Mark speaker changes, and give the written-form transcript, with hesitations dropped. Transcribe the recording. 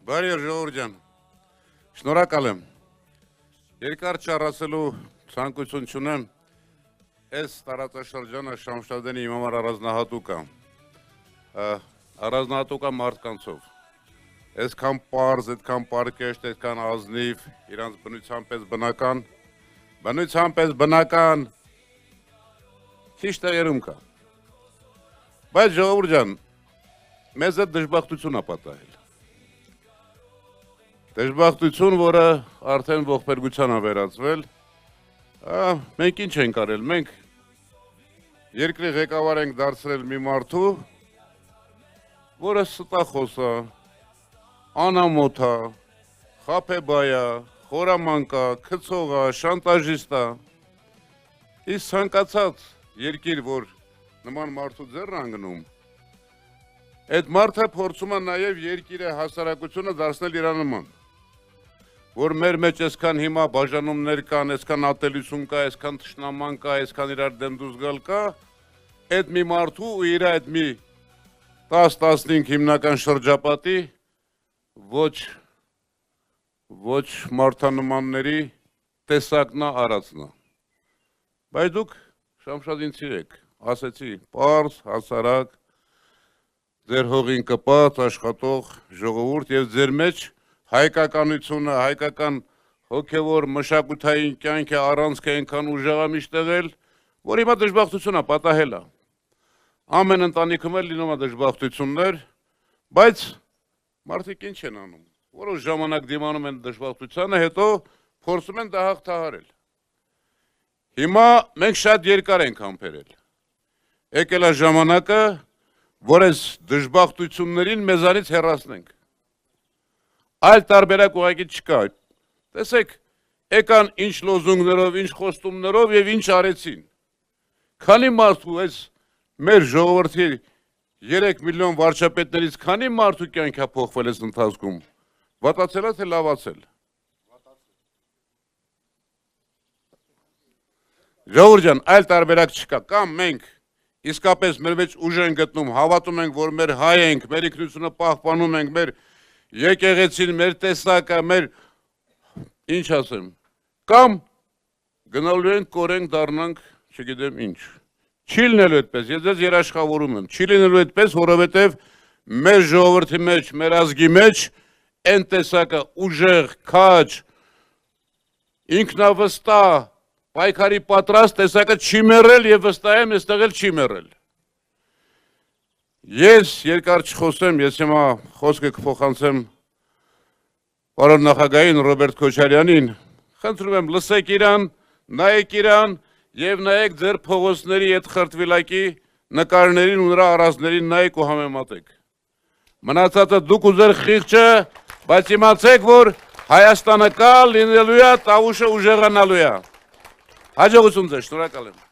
Speaker 1: Բարի օր ժողովուրդ ջան, շնորհակալ եմ, երկար չառասելու ցանկություն չունեմ, այս տարածաշրջանը Շամշադենի իմ համար առանձնահատուկ է մարդկանցով, այսքան պարզ, այդքան պարկեշտ, այդքան ազնիվ, իրանց բնությամբ պես բնական, քիչ տեղերում կա, բայց ժողովուրդ ջան, մեզ այդ դժբախտություն է պատահել. Դժբախտություն, որը արդեն ողբերգության է վերածվել, մենք ինչ ենք արել, մենք երկրի ղեկավար ենք դարձրել մի մարդու, որը ստախոս է, անամոթ է, խաբեբայ է, խորամանկ է, քցող է, շանտաժիստ է, իսկ ցանկացած երկիր, որ նման մարդու ձեռն ընկնում, այդ մարդը փորձում է նաև երկիրը հասարակությունը դարձնել իր նման, որ մեր մեջ այսքան հիմա բաժանումներ կան, այսքան ատելություն կա, այսքան թշնաման կա, այսքան իրար դեմ դուրս գալ կա, այդ մի մարդու ու իր այդ մի 10-15 հիմնական շրջապատի ոչ մարդանմանների տեսակն է արածն է։ Բայց դուք Շամշադին եք, ասեցի, պարզ, հասարակ, ձեր հողին կպած, աշխատող ժողովուրդ և ձեր մեջ հայկականությունը, հայկական հոգևոր մշակութային կյանքը առանցքը այնքան ուժեղ է միշտ եղել, որ հիմա դժբախտություն է պատահել է։ Ամեն ընտանիքում էլ լինում է դժբախտություններ, բայց մարդիկ ինչ են անում, որոշ ժամանակ դիմանում են դժբախտությանը, հետո փորձում են դա հաղթահարել։ Հիմա մենք շատ երկար ենք համբերել։ Եկել է ժամանակը, որ այս դժբախտություններին մեզանից հեռացնենք։ Այլ տարբերակ ուղղակի չկա, տեսեք, եկան ինչ լոզունգներով, ինչ խոստումներով և ինչ արեցին, քանի մարդու այս մեր ժողովրդի 3 միլիոն վարչապետներից քանի մարդու կյանք է փոխվել այս ընթացքում, վատացել է թե լավացել։ Ժողովուրդ ջան, այլ տարբերակ չկա, կամ մենք իսկապես մեր մեջ ուժ են գտնում, հավատում ենք, որ մեր հայ ենք, մեր ինքնությունը պահպանում ենք, մեր եկեղեցին, մեր տեսակը, մեր ինչ ասեմ, կամ գնալու ենք կորենք դառնանք, չգիտեմ ինչ։ Չի լինելու այդպես, ես ձեզ երաշխավորում եմ, չի լինելու այդպես, որովհետև մեր ժողովրդի մեջ, մեր ազգի մեջ այն տեսակը ուժեղ, քաջ, ինքնավստահ, պայքարի պատրաստ տեսակը չի մեռել և վստահ եմ այստեղ էլ չի մեռել։ Ես երկար չխոսեմ, ես հիմա խոսքը կփոխանցեմ պարոն նախագահին Ռոբերտ Քոչարյանին, խնդրում եմ լսեք իրան, նայեք իրան և նայեք ձեր փողոցների այդ խրտվիլակի նկարներին ու նրա առանցքներին նայեք ու համեմատեք։ Մնացածը դուք ու ձեր խիղճը, բայց իմացեք, որ Հայաստանը կա, լինելու է, տավուշը ուժեղանալու է։ Հաջողություն ձեզ, շնորհակալ եմ։